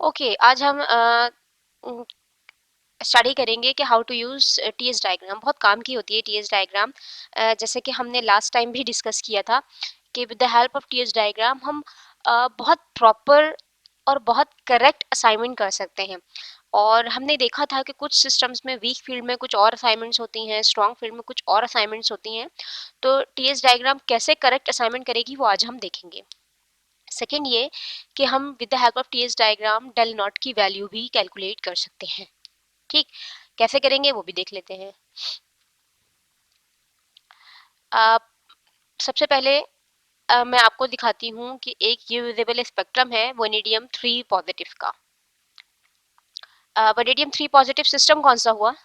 Okay, आज हम study करेंगे कि how to use TS diagram. बहुत काम की होती है टीएस डायग्राम। जैसे कि हमने लास्ट टाइम भी डिस्कस किया था कि with the help of TS diagram हम बहुत प्रॉपर और बहुत करेक्ट असाइनमेंट कर सकते हैं। और हमने देखा था कि कुछ सिस्टम्स में वीक फील्ड में कुछ और असाइनमेंट्स होती हैं, स्ट्रॉन्ग फील्ड में कुछ और असाइनमेंट्स होती हैं। तो टीएस डायग्राम कैसे करेक्ट असाइनमेंट करेगी वो आज हम देखेंगे। सेकेंड ये कि हम with the help of TS diagram del naught की वैल्यू भी कैलकुलेट कर सकते हैं। ठीक, कैसे करेंगे वो भी देख लेते हैं। आप सबसे पहले मैं आपको दिखाती हूँ कि एक ये विजिबल स्पेक्ट्रम है वनेडियम 3 पॉजिटिव का। वनेडियम 3 पॉजिटिव सिस्टम कौन सा हुआ?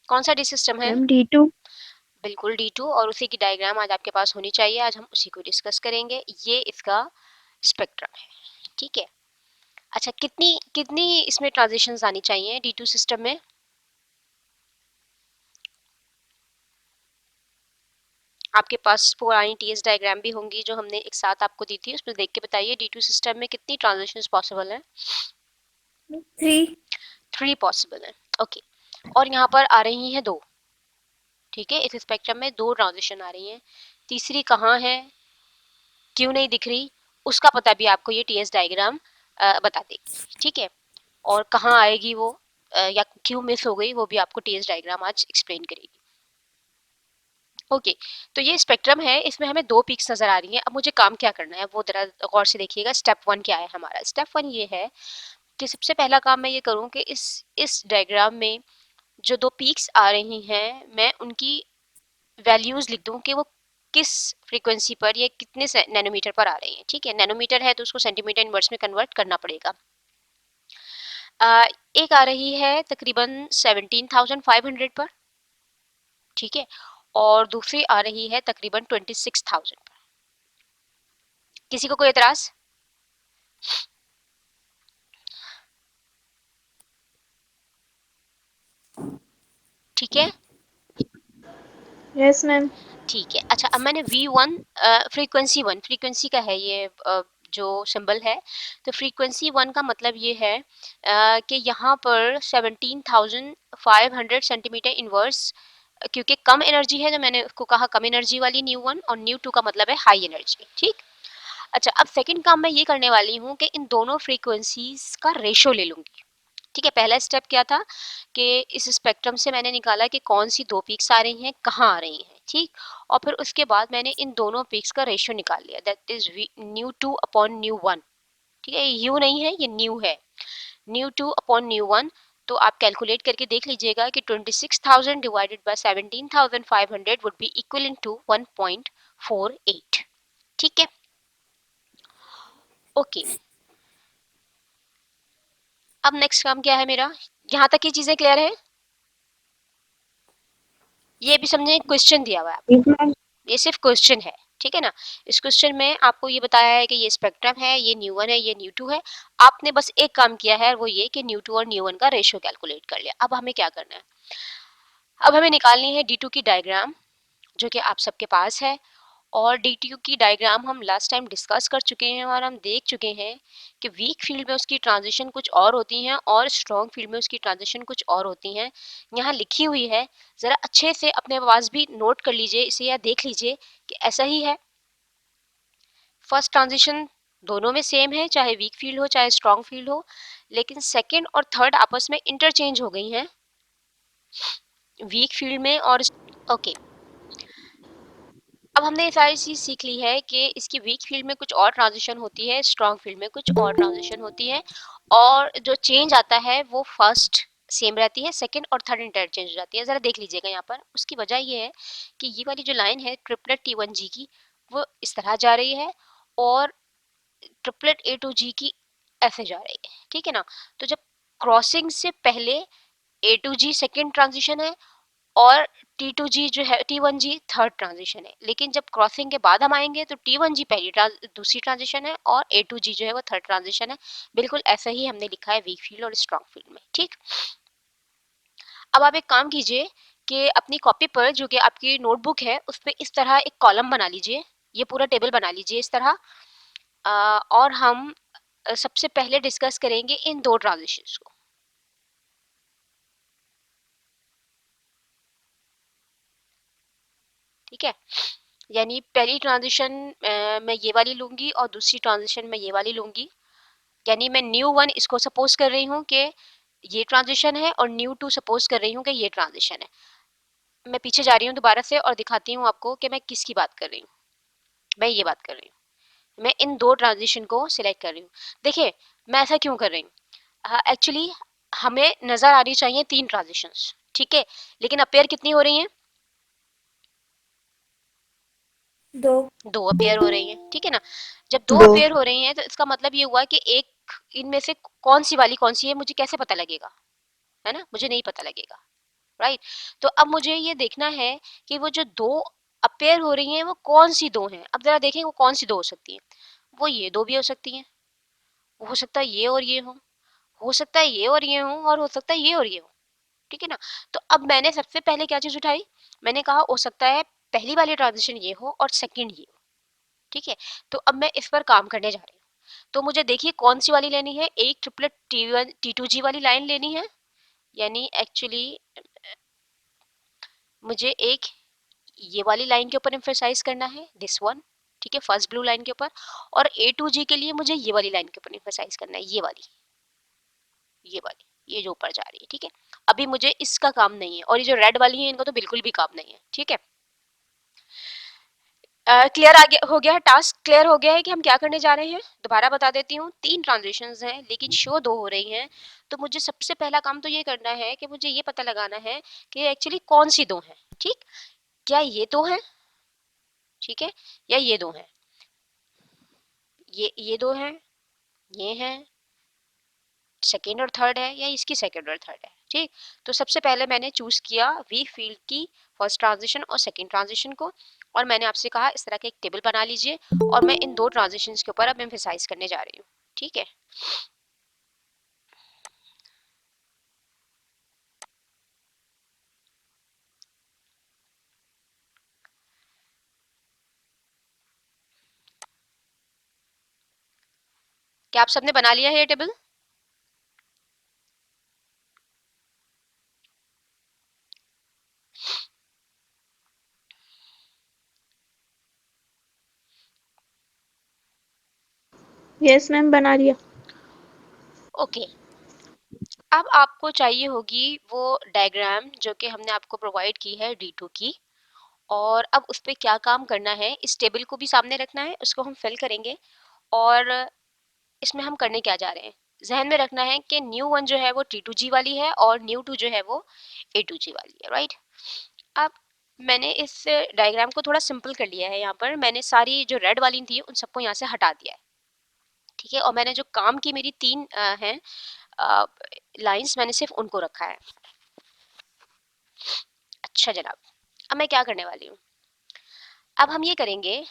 कौन सा डी सिस्टम है? Ma'am D2। बिल्कुल D2, और उसी की डायग्राम आज आपके पास होनी चाहिए। आज हम उसी को डिस्कस करेंगे। ये इसका स्पेक्ट्रम है। ठीक है। अच्छा, कितनी कितनी इसमें ट्रांजिशंस आनी चाहिए D2 सिस्टम में? आपके पास पुरानी टीएस डायग्राम भी होंगी जो हमने एक साथ आपको दी थी, उसमें देख के बताइए D2 सिस्टम में कितनी ट्रांजिशंस पॉसिबल है? 3। 3 पॉसिबल है। ओके, और यहाँ पर आ रही हैं 2। ठीक है, इस स्पेक्ट्रम में 2 ट्रांजिशन आ रही हैं। तीसरी कहाँ है, क्यों नहीं दिख रही, उसका पता भी आपको ये टीएस डायग्राम बता देगी। ठीक है, और कहाँ आएगी वो, या क्यों मिस हो गई, वो भी आपको टीएस डायग्राम आज एक्सप्लेन करेगी। ओके, तो ये स्पेक्ट्रम है, इसमें हमें 2 पीक्स नजर आ रही हैं। अब मुझे काम क्या करना है वो जरा गौर से देखिएगा। स्टेप 1 क्या है हमारा? स्टेप 1 ये है कि सबसे पहला काम मैं ये करूँ कि इस डायग्राम में जो 2 पीक्स आ रही हैं, मैं उनकी वैल्यूज लिख दूं कि वो किस फ्रीक्वेंसी पर या कितने नैनोमीटर पर आ रही हैं। ठीक है, नैनोमीटर है तो उसको सेंटीमीटर इनवर्स में कन्वर्ट करना पड़ेगा। एक आ रही है तकरीबन 17,500 पर। ठीक है, और दूसरी आ रही है तकरीबन 26,000 पर। किसी को कोई एतराज? ठीक है, यस मैम। ठीक है। अच्छा, अब मैंने V1 फ्रीक्वेंसी का है ये जो सिंबल है। तो फ्रीक्वेंसी 1 का मतलब ये है कि यहाँ पर 17,500 सेंटीमीटर इनवर्स, क्योंकि कम एनर्जी है तो मैंने उसको कहा कम एनर्जी वाली न्यू 1, और न्यू 2 का मतलब है हाई एनर्जी। ठीक। अच्छा, अब सेकंड काम मैं ये करने वाली हूँ कि इन दोनों फ्रीक्वेंसीज का रेशो ले लूंगी। ठीक है, पहला स्टेप क्या था कि इस स्पेक्ट्रम से मैंने निकाला कि कौन सी 2 पीक्स आ रही हैं, कहाँ आ रही हैं। ठीक, और फिर उसके बाद मैंने इन दोनों पीक्स का रेशियो निकाल लिया, that is new 2 upon nu 1। ठीक है, ये यू नहीं है, ये न्यू है। Nu 2 upon nu 1। तो आप कैलकुलेट करके देख लीजिएगा कि 26,000 divided by 17,500 would be equal to 1.48। ठीक है, ओके। अब नेक्स्ट काम क्या है मेरा? यहाँ तक की चीजें क्लियर है? ये भी समझे, क्वेश्चन दिया हुआ है आपको, यस मैम। ये सिर्फ क्वेश्चन है। ठीक है ना, इस क्वेश्चन में आपको ये बताया है कि ये स्पेक्ट्रम है, ये न्यू 1 है, ये न्यू 2 है। आपने बस एक काम किया है, वो ये कि न्यू 2 और न्यू 1 का रेशियो कैलकुलेट कर लिया। अब हमें क्या करना है? अब हमें निकालनी है D2 की डायग्राम, जो कि आप सबके पास है। और D2 की डायग्राम हम लास्ट टाइम डिस्कस कर चुके हैं और हम देख चुके हैं कि वीक फील्ड में उसकी ट्रांजिशन कुछ और होती हैं और स्ट्रॉन्ग फील्ड में उसकी ट्रांजिशन कुछ और होती हैं। यहाँ लिखी हुई है, ज़रा अच्छे से अपने पास भी नोट कर लीजिए इसे या देख लीजिए कि ऐसा ही है। फर्स्ट ट्रांजिशन दोनों में सेम है, चाहे वीक फील्ड हो चाहे स्ट्रॉन्ग फील्ड हो, लेकिन सेकेंड और थर्ड आपस में इंटरचेंज हो गई हैं वीक फील्ड में और ओके। अब हमने ये सारी चीज सीख ली है कि इसकी वीक फील्ड में कुछ और ट्रांजिशन होती है, स्ट्रॉन्ग फील्ड में कुछ और ट्रांजिशन होती है, और जो चेंज आता है वो फर्स्ट सेम रहती है, सेकंड और थर्ड इंटरचेंज हो जाती है। जरा देख लीजिएगा यहाँ पर, उसकी वजह ये है कि ये वाली जो लाइन है ट्रिपलेट T1G की, वो इस तरह जा रही है, और ट्रिपलेट A2G की ऐसे जा रही है। ठीक है ना, तो जब क्रॉसिंग से पहले A2G सेकेंड ट्रांजिशन है, और T2G जो है T1G थर्ड ट्रांजिशन है। लेकिन जब क्रॉसिंग के बाद हम आएंगे तो T1G दूसरी ट्रांजिशन है और A2G जो है वो थर्ड ट्रांजिशन है। बिल्कुल ऐसा ही हमने लिखा है वीक फील्ड और स्ट्रॉन्ग फील्ड में। ठीक, अब आप एक काम कीजिए कि अपनी कॉपी पर जो कि आपकी नोटबुक है उस पे इस तरह एक कॉलम बना लीजिए, ये पूरा टेबल बना लीजिए इस तरह। और हम सबसे पहले डिस्कस करेंगे इन 2 ट्रांज़िशंस को। ठीक है? यानी पहली ट्रांज़िशन मैं ये वाली लूँगी और दूसरी ट्रांज़िशन मैं ये वाली लूँगी। यानी मैं न्यू 1 इसको सपोज़ कर रही हूँ कि ये ट्रांज़िशन है और न्यू 2 सपोज़ कर रही हूँ कि ये ट्रांज़िशन है। मैं पीछे जा रही हूँ दोबारा से और दिखाती हूँ आपको कि मैं किसकी बात कर रही हूँ। मैं ये बात कर रही हूँ। मैं इन 2 ट्रांज़िशन को सिलेक्ट कर रही हूँ। देखिए, मैं ऐसा क्यों कर रही हूँ? एक्चुअली हमें नज़र आनी चाहिए 3 ट्रांज़िशंस, ठीक है? लेकिन अपीयर कितनी हो रही हैं? 2 2 अपीयर हो रही हैं, ठीक है ना? जब 2 दो। अपीयर हो रही हैं तो इसका मतलब ये हुआ कि एक इनमें से कौन-सी वाली कौन-सी है मुझे कैसे पता लगेगा? है ना? मुझे नहीं पता लगेगा, राइट? तो अब मुझे ये देखना है कि वो जो 2 अपीयर हो रही हैं वो कौन-सी 2 हैं? अब ज़रा देखें वो कौन-सी 2 हो सकती हैं? वो ये 2 भी हो सकती हैं, हो सकता है ये और ये हो सकता है ये और ये हों और हो सकता है ये और ये हों, ठीक है ना? तो अब मैंने सबसे पहले क्या चीज़ उठाई? मैंने कहा हो सकता है पहली वाली ट्रांज़िशन ये हो और सेकंड ये हो, ठीक है? तो अब मैं इस पर काम करने जा रही हूँ। तो मुझे देखिए कौन-सी वाली लेनी है? एक ट्रिपलेट T1 T2G वाली लाइन लेनी है, यानी एक्चुअली मुझे एक ये वाली लाइन के ऊपर एम्फसाइज करना है, दिस वन, ठीक है, फर्स्ट ब्लू लाइन के ऊपर। और A2G के लिए मुझे ये वाली लाइन के ऊपर एम्फसाइज करना है, ये जो ऊपर जा रही है, ठीक है। अभी मुझे इसका काम नहीं है और ये जो रेड वाली है इनको तो बिल्कुल भी काम नहीं है, ठीक है। क्लियर आ गया, हो गया है, टास्क क्लियर हो गया है कि हम क्या करने जा रहे हैं। दोबारा बता देती हूँ, 3 ट्रांजिशंस हैं लेकिन शो 2 हो रही हैं। तो मुझे सबसे पहला काम तो ये करना है कि मुझे ये पता लगाना है कि एक्चुअली कौन सी 2 हैं, ठीक। क्या ये 2 हैं, ठीक है, या ये 2 हैं? ये 2 हैं, ये हैं, सेकंड और थर्ड है, या इसकी सेकंड और थर्ड है, ठीक। तो सबसे पहले मैंने चूज किया वी फील्ड की फर्स्ट ट्रांजिशन और सेकंड ट्रांजिशन को, और मैंने आपसे कहा इस तरह का एक टेबल बना लीजिए और मैं इन 2 ट्रांजिशंस के ऊपर अब एम्फसाइज करने जा रही हूँ, ठीक है। क्या आप सबने बना लिया है ये टेबल? यस मैम, बना लिया। ओके। अब आपको चाहिए होगी वो डायग्राम जो कि हमने आपको प्रोवाइड की है D2 की, और अब उस पे क्या काम करना है, इस टेबल को भी सामने रखना है, उसको हम फिल करेंगे। और इसमें हम करने क्या जा रहे हैं, ज़हन में रखना है कि न्यू 1 जो है वो T2G वाली है और न्यू 2 जो है वो A2G वाली है, राइट। अब मैंने इस डायग्राम को थोड़ा सिंपल कर लिया है, यहाँ पर मैंने सारी जो रेड वाली थी उन सबको यहाँ से हटा दिया है, ठीक है। और मैंने जो काम की मेरी 3 हैं लाइंस, मैंने सिर्फ उनको रखा है। अच्छा जनाब, अब मैं क्या करने वाली हूँ, अब हम ये करेंगे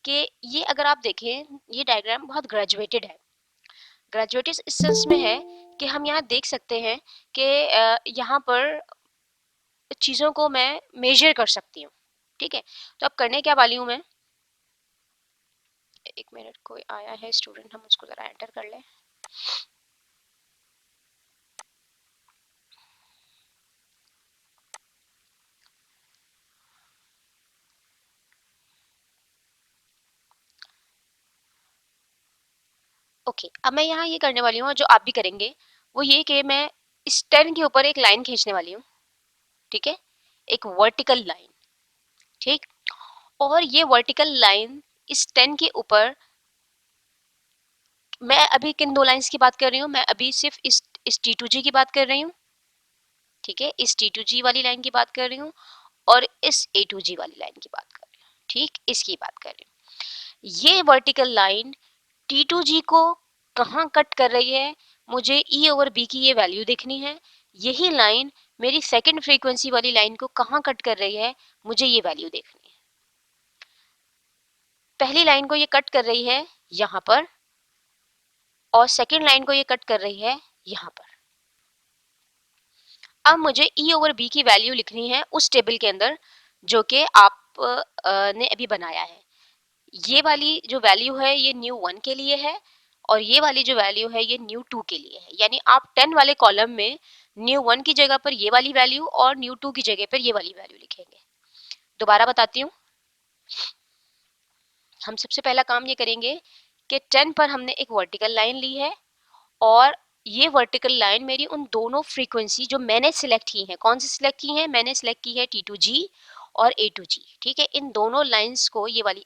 कि ये अगर आप देखें ये डायग्राम बहुत ग्रेजुएटेड है। ग्रेजुएटेड इस सेंस में है कि हम यहाँ देख सकते हैं कि यहाँ पर चीज़ों को मैं मेजर कर सकती हूँ, ठीक है। तो अब करने क्या वाली हूँ मैं, एक मिनट, कोई आया है स्टूडेंट, हम उसको ज़रा एंटर कर लें। ओके, अब मैं यहाँ ये करने वाली हूँ और जो आप भी करेंगे वो ये कि मैं इस 10 के ऊपर एक लाइन खींचने वाली हूँ, ठीक है, एक वर्टिकल लाइन, ठीक। और ये वर्टिकल लाइन इस 10 के ऊपर, मैं अभी किन 2 लाइंस की बात कर रही हूँ, मैं अभी सिर्फ इस T2G की बात कर रही हूँ, ठीक है, इस T2G वाली लाइन की बात कर रही हूँ और इस A2G वाली लाइन की बात कर रही हूँ, ठीक, इसकी बात कर रही हूँ। ये वर्टिकल लाइन T2G को कहाँ कट कर रही है, मुझे E ओवर B की ये वैल्यू देखनी है। यही लाइन मेरी सेकंड फ्रीक्वेंसी वाली लाइन को कहाँ कट कर रही है, मुझे ये वैल्यू देखनी है। पहली लाइन को ये कट कर रही है यहाँ पर और सेकंड लाइन को ये कट कर रही है यहाँ पर। अब मुझे ई ओवर बी की वैल्यू लिखनी है उस टेबल के अंदर जो कि आप ने अभी बनाया है। ये वाली जो वैल्यू है ये न्यू वन के लिए है और ये वाली जो वैल्यू है ये न्यू टू के लिए है। यानी आप 10 वाले कॉलम में न्यू वन की जगह पर ये वाली वैल्यू और न्यू टू की जगह पर ये वाली वैल्यू लिखेंगे। दोबारा बताती हूँ। हम सबसे पहला काम ये करेंगे कि 10 पर हमने एक वर्टिकल लाइन ली है और ये वर्टिकल लाइन मेरी उन दोनों फ्रीक्वेंसी जो मैंने सिलेक्ट की हैं, कौन सी सिलेक्ट की हैं, मैंने सिलेक्ट की है T2G और A2G। ठीक है, इन दोनों लाइंस को ये वाली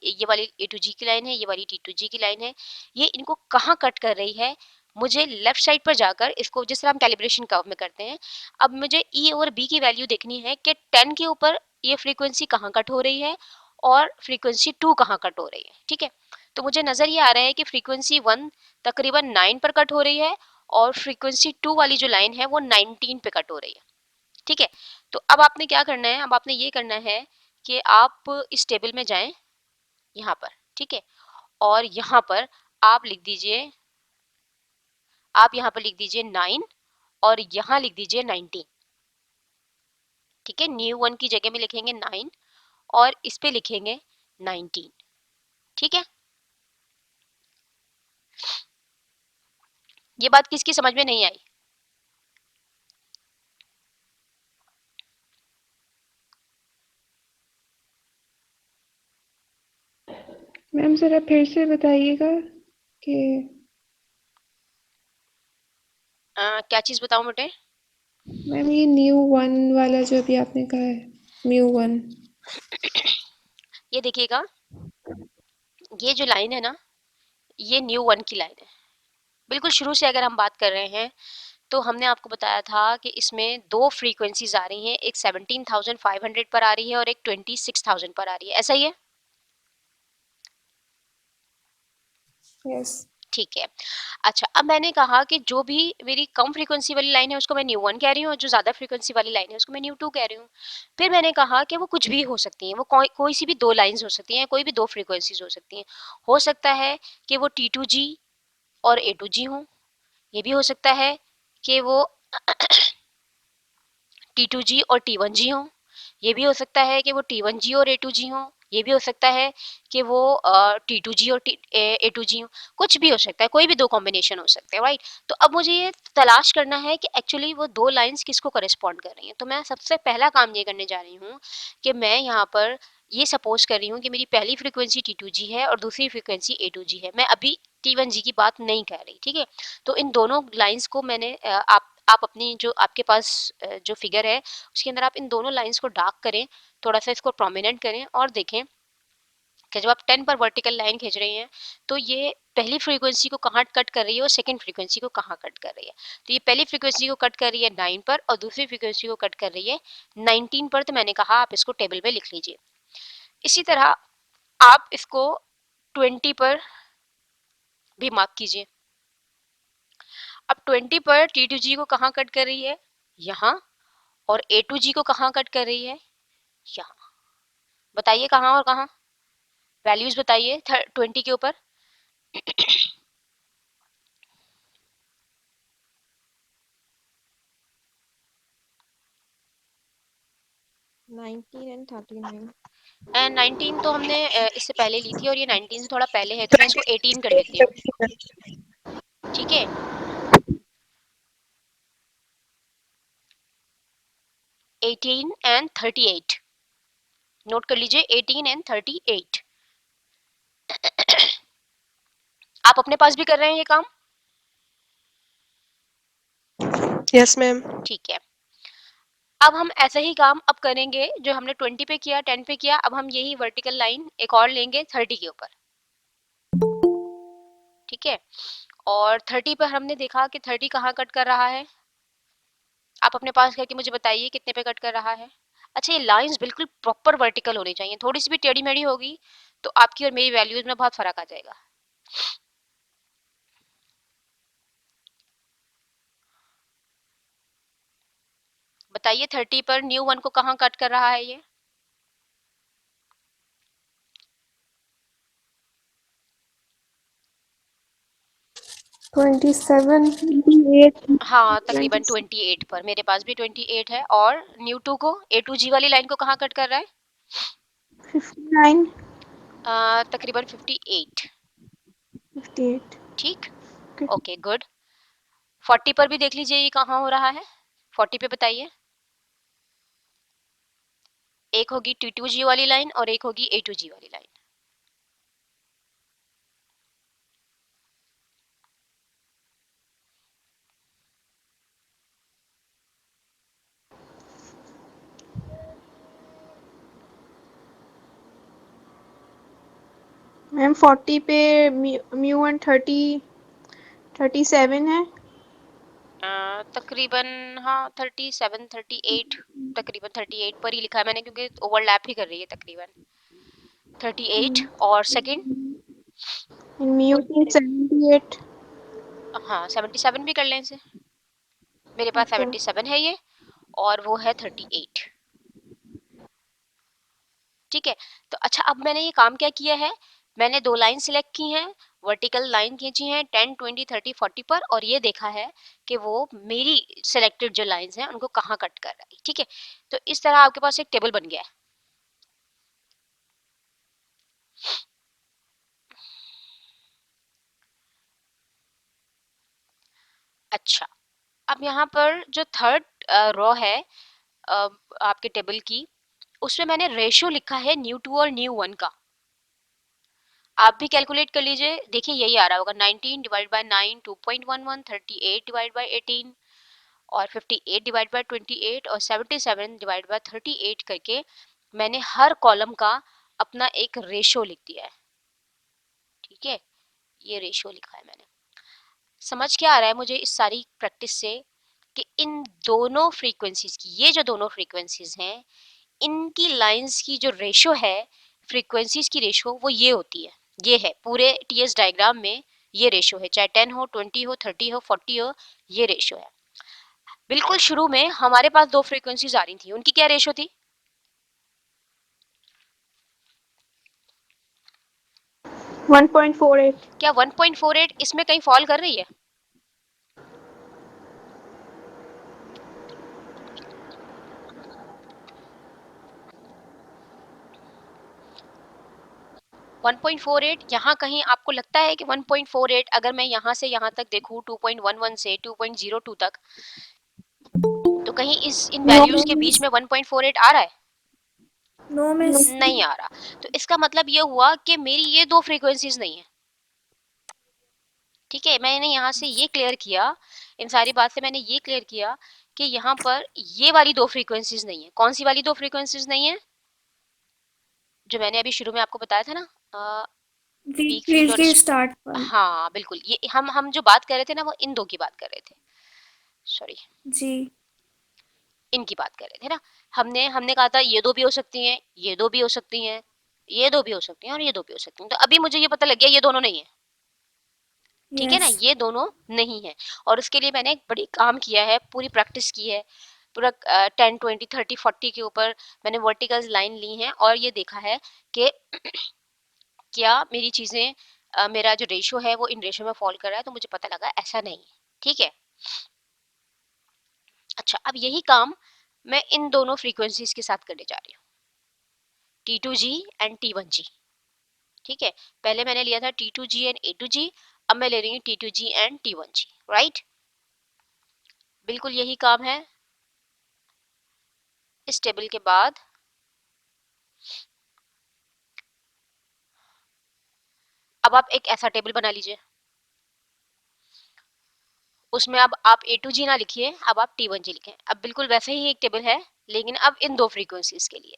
A2G की लाइन है, ये वाली T2G की लाइन है, ये इनको कहाँ कट कर रही है। मुझे लेफ्ट साइड पर जाकर इसको जिस तरह हम कैलिब्रेशन कर्व में करते हैं, अब मुझे E और B की वैल्यू देखनी है कि 10 के ऊपर ये फ्रीक्वेंसी कहाँ कट हो रही है और फ्रीक्वेंसी 2 कहाँ कट हो रही है। ठीक है, तो मुझे नजर ये आ रहा है कि फ्रीक्वेंसी 1 तकरीबन 9 पर कट हो रही है और फ्रीक्वेंसी 2 वाली जो लाइन है वो 19 पे कट हो रही है। ठीक है, तो अब आपने क्या करना है, अब आपने ये करना है कि आप इस टेबल में जाएं यहाँ पर। ठीक है, और यहाँ पर आप लिख दीजिए, आप यहाँ पर लिख दीजिए 9 और यहाँ लिख दीजिए 19। ठीक है, न्यू वन की जगह में लिखेंगे 9 और इस पे लिखेंगे 19। ठीक है, ये बात किसकी समझ में नहीं आई? मैम जरा फिर से बताइएगा कि क्या चीज बताऊं बेटे? मैम ये न्यू वन वाला जो अभी आपने कहा है, न्यू वन। ये देखिएगा, ये जो लाइन है ना, ये न्यू वन की लाइन है। बिल्कुल शुरू से अगर हम बात कर रहे हैं तो हमने आपको बताया था कि इसमें दो फ्रीक्वेंसीज आ रही हैं, एक 17,500 पर आ रही है और एक 26,000 पर आ रही है। ऐसा ही है? यस। ठीक है। अच्छा, अब मैंने कहा कि जो भी मेरी कम फ्रीक्वेंसी वाली लाइन है उसको मैं न्यू वन कह रही हूँ और जो ज़्यादा फ्रीक्वेंसी वाली लाइन है उसको मैं न्यू टू कह रही हूँ। फिर मैंने कहा कि वो कुछ भी हो सकती हैं, वो कोई सी भी दो लाइंस हो सकती हैं, कोई भी दो फ्रीक्वेंसीज हो सकती हैं। हो सकता है कि वो T2G और A2G हों, ये भी हो सकता है कि वो T2G और T1G हों, ये भी हो सकता है कि वो T1G और A2G हों, ये भी हो सकता है कि वो T2G और A2G हों। कुछ भी हो सकता है, कोई भी दो कॉम्बिनेशन हो सकते हैं, राइट? तो अब मुझे ये तलाश करना है कि एक्चुअली वो दो लाइंस किसको करेस्पॉन्ड कर रही हैं। तो मैं सबसे पहला काम ये करने जा रही हूँ कि मैं यहाँ पर ये सपोज कर रही हूँ कि मेरी पहली फ्रीक्वेंसी T2G है और दूसरी फ्रीक्वेंसी A2G है। मैं अभी T1G की बात नहीं कर रही। ठीक है, तो इन दोनों लाइंस को मैंने आप अपनी जो आपके पास जो फिगर है उसके अंदर आप इन दोनों लाइंस को डार्क करें, थोड़ा सा इसको प्रोमिनेंट करें और देखें कि जब आप 10 पर वर्टिकल लाइन खींच रही हैं तो ये पहली फ्रीक्वेंसी को कहाँ कट कर रही है और सेकंड फ्रीक्वेंसी को कहाँ कट कर रही है। तो ये पहली फ्रीक्वेंसी को कट कर रही है 9 पर और दूसरी फ्रीक्वेंसी को कट कर रही है 19 पर। तो मैंने कहा आप इसको टेबल पे लिख लीजिए। इसी तरह आप इसको 20 पर भी मार्क कीजिए। अब 20 पर T2G को कहाँ कट कर रही है, यहाँ, और A2G को कहाँ कट कर रही है, यहाँ। बताइए कहाँ और कहाँ, वैल्यूज बताइए 20 के ऊपर। 19 and 39। एंड 19 तो हमने इससे पहले ली थी और ये 19 से थोड़ा पहले है तो मैं इसको 18 कर देती हूँ। ठीक है, 18 एंड 38 नोट कर लीजिए, 18 एंड 38। आप अपने पास भी कर रहे हैं ये काम? Yes ma'am. ठीक है, अब हम ऐसा ही काम अब करेंगे जो हमने 20 पे किया, 10 पे किया। अब हम यही वर्टिकल लाइन एक और लेंगे 30 के ऊपर। ठीक है, और 30 पर हमने देखा कि 30 कहाँ कट कर रहा है। आप अपने पास करके मुझे बताइए कितने पे कट कर रहा है। अच्छा, ये लाइंस बिल्कुल प्रॉपर वर्टिकल होनी चाहिए, थोड़ी सी भी टेढ़ी मेढ़ी होगी तो आपकी और मेरी वैल्यूज में बहुत फर्क आ जाएगा। बताइए 30 पर न्यू वन को कहाँ कट कर रहा है ये? 27, हाँ, तकरीबन 28 पर, मेरे पास भी 28 है। और न्यू टू को, A2G वाली लाइन को कहाँ कट कर रहा है? 59, तकरीबन 58। 58. ठीक, Okay. Okay good. 40 पर भी देख लीजिए ये कहाँ हो रहा है। 40 पे बताइए। एक होगी T2G वाली लाइन और एक होगी A2G वाली लाइन। मैम 40 पे म्यू एंड 37 है। तकरीबन हाँ 37, 38, तकरीबन 38 पर ही लिखा है मैंने, क्योंकि ओवरलैप ही कर रही है तकरीबन। 38 और सेकंड, इन म्यू पे 78. हाँ 77 भी कर लें इसे। मेरे पास ओके. 77 है ये, और वो है 38। ठीक है। तो अच्छा, अब मैंने ये काम क्या किया है, मैंने दो लाइन सिलेक्ट की हैं, वर्टिकल लाइन खींची हैं 10, 20, 30, 40 पर, और ये देखा है कि वो मेरी सिलेक्टेड जो लाइंस हैं उनको कहाँ कट कर रहा है। ठीक है, तो इस तरह आपके पास एक टेबल बन गया है। अच्छा, अब यहाँ पर जो थर्ड रो है आपके टेबल की, उसमें मैंने रेशियो लिखा है न्यू टू और न्यू वन का। आप भी कैलकुलेट कर लीजिए, देखिए यही आ रहा होगा 19 डिवाइड बाय 9 2.11, 38 डिवाइड बाय 18 और 58 डिवाइड बाय 28 और 77 डिवाइड बाय 38 करके मैंने हर कॉलम का अपना एक रेशियो लिख दिया है। ठीक है, ये रेशियो लिखा है मैंने। समझ क्या आ रहा है मुझे इस सारी प्रैक्टिस से, कि इन दोनों फ्रीक्वेंसीज की, ये जो दोनों फ्रीक्वेंसीज हैं, इनकी लाइंस की जो रेशो है, फ्रीक्वेंसीज की रेशो, वो ये होती है। ये है पूरे टीएस डायग्राम में, ये रेशो है, चाहे 10 हो, 20 हो, 30 हो, 40 हो, ये रेशो है। बिल्कुल शुरू में हमारे पास दो फ्रीक्वेंसीज आ रही थी, उनकी क्या रेशो थी? 1.48. क्या 1.48 इसमें कहीं फॉल कर रही है? वन पॉइंट फोर एट यहाँ कहीं आपको लगता है कि 1.48, अगर मैं यहाँ से यहाँ तक देखूँ 2.11 से 2.02 तक, तो कहीं इस इन नो वैल्यूज के बीच में 1.48 आ रहा है? No miss. नहीं आ रहा। तो इसका मतलब ये हुआ कि मेरी ये दो फ्रीक्वेंसीज नहीं है। ठीक है, मैंने यहाँ से ये क्लियर किया, इन सारी बात से मैंने ये क्लियर किया कि यहाँ पर ये वाली दो फ्रीक्वेंसीज नहीं है। कौन सी वाली दो फ्रीक्वेंसीज नहीं है? जो मैंने अभी शुरू में आपको बताया था ना, वीक फील्ड फील्ड और के स्टार्ट पर. हाँ बिल्कुल, ये हम जो बात कर रहे थे ना, वो इन दो की बात कर रहे थे। सॉरी, जी. इनकी बात कर रहे थे ना। हमने हमने कहा था ये दो भी हो सकती हैं, ये दो भी हो सकती हैं, ये दो भी हो सकती हैं और ये दो भी हो सकती हैं। तो अभी मुझे ये पता लग गया ये दोनों नहीं है। ठीक है ना, यस. ये दोनों नहीं है। और उसके लिए मैंने एक बड़ी काम किया है, पूरी प्रैक्टिस की है, पूरा 10, 20, 30, 40 के ऊपर मैंने वर्टिकल लाइन ली हैं और ये देखा है कि क्या मेरी चीजें, मेरा जो रेशियो है वो इन रेशियो में फॉल कर रहा है। तो मुझे पता लगा ऐसा नहीं है। ठीक है। अच्छा, अब यही काम मैं इन दोनों फ्रीक्वेंसीज के साथ करने जा रही हूँ, T2G एंड T1G। ठीक है, पहले मैंने लिया था T2G एंड A2G, अब मैं ले रही हूँ T2G एंड T1G। राइट, बिल्कुल यही काम है। इस टेबल के बाद अब आप एक ऐसा टेबल बना लीजिए, उसमें अब आप A2G ना लिखिए, अब आप T1G लिखें। अब बिल्कुल वैसे ही एक टेबल है, लेकिन अब इन दो फ्रीक्वेंसीज के लिए।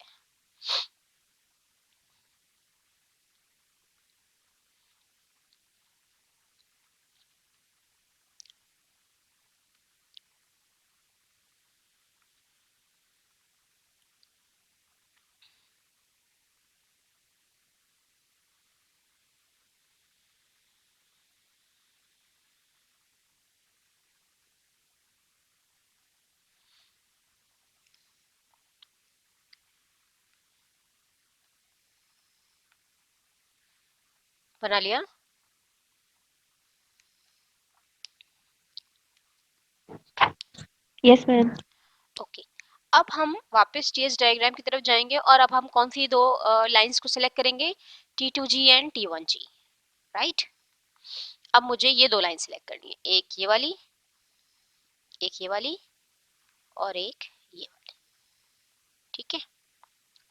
बना लिया? Yes, ma'am. ओके, अब हम वापस टीएस डायग्राम की तरफ जाएंगे और अब हम कौन सी दो लाइंस को सिलेक्ट करेंगे, T2G एंड T1G, राइट। अब मुझे ये दो लाइन सिलेक्ट करनी है, एक ये वाली, एक ये वाली और एक ये वाली, ठीक है।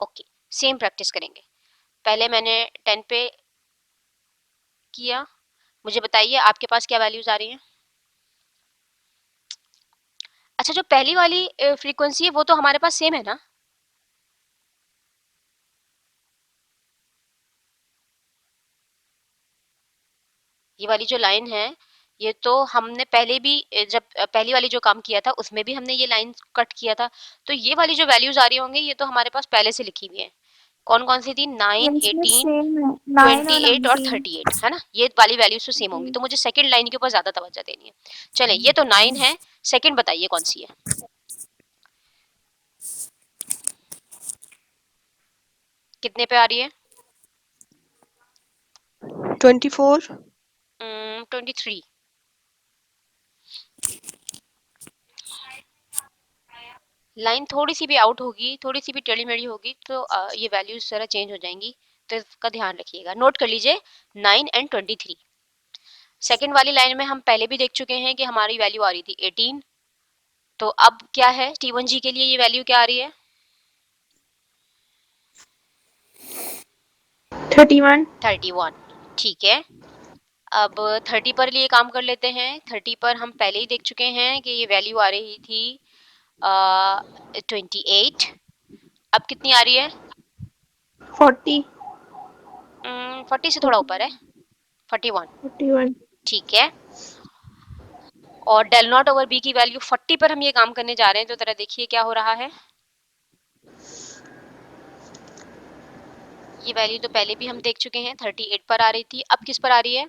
ओके, सेम प्रैक्टिस करेंगे। पहले मैंने 10 पे किया, मुझे बताइए आपके पास क्या वैल्यूज आ रही हैं। अच्छा, जो पहली वाली फ्रीक्वेंसी है वो तो हमारे पास सेम है ना। ये वाली जो लाइन है ये तो हमने पहले भी जब पहली वाली जो काम किया था उसमें भी हमने ये लाइन कट किया था, तो ये वाली जो वैल्यूज आ रही होंगी ये तो हमारे पास पहले से लिखी हुई है। कौन कौन सी थी, 9, Yes, miss, 18, same है 9 और 28 और 19. 38, है ना। ये वाली वैल्यूज तो सेम होंगी, जी. तो मुझे सेकंड लाइन के ऊपर ज्यादा तवज्जो देनी है। चले, ये तो 9 है, सेकंड बताइए कौन सी है। कितने पे आ रही है। 24. 23। लाइन थोड़ी सी भी आउट होगी, थोड़ी सी भी टेढ़ी मेढ़ी होगी तो ये वैल्यूज जरा चेंज हो जाएंगी, तो इसका ध्यान रखिएगा, नोट कर लीजिए 9 एंड 23। सेकंड वाली लाइन में हम पहले भी देख चुके हैं कि हमारी वैल्यू आ रही थी 18, तो अब क्या है T1G के लिए ये वैल्यू क्या आ रही है, 31. 31, ठीक है। अब 30 पर लिए काम कर लेते हैं। 30 पर हम पहले ही देख चुके हैं कि ये वैल्यू आ रही थी 28, अब कितनी आ रही है, 40. 40 से थोड़ा ऊपर है, 41, 41. ठीक है। और डेल नॉट ओवर बी की वैल्यू 40 पर हम ये काम करने जा रहे हैं, तो जरा देखिए क्या हो रहा है। ये वैल्यू तो पहले भी हम देख चुके हैं, 38 पर आ रही थी, अब किस पर आ रही है,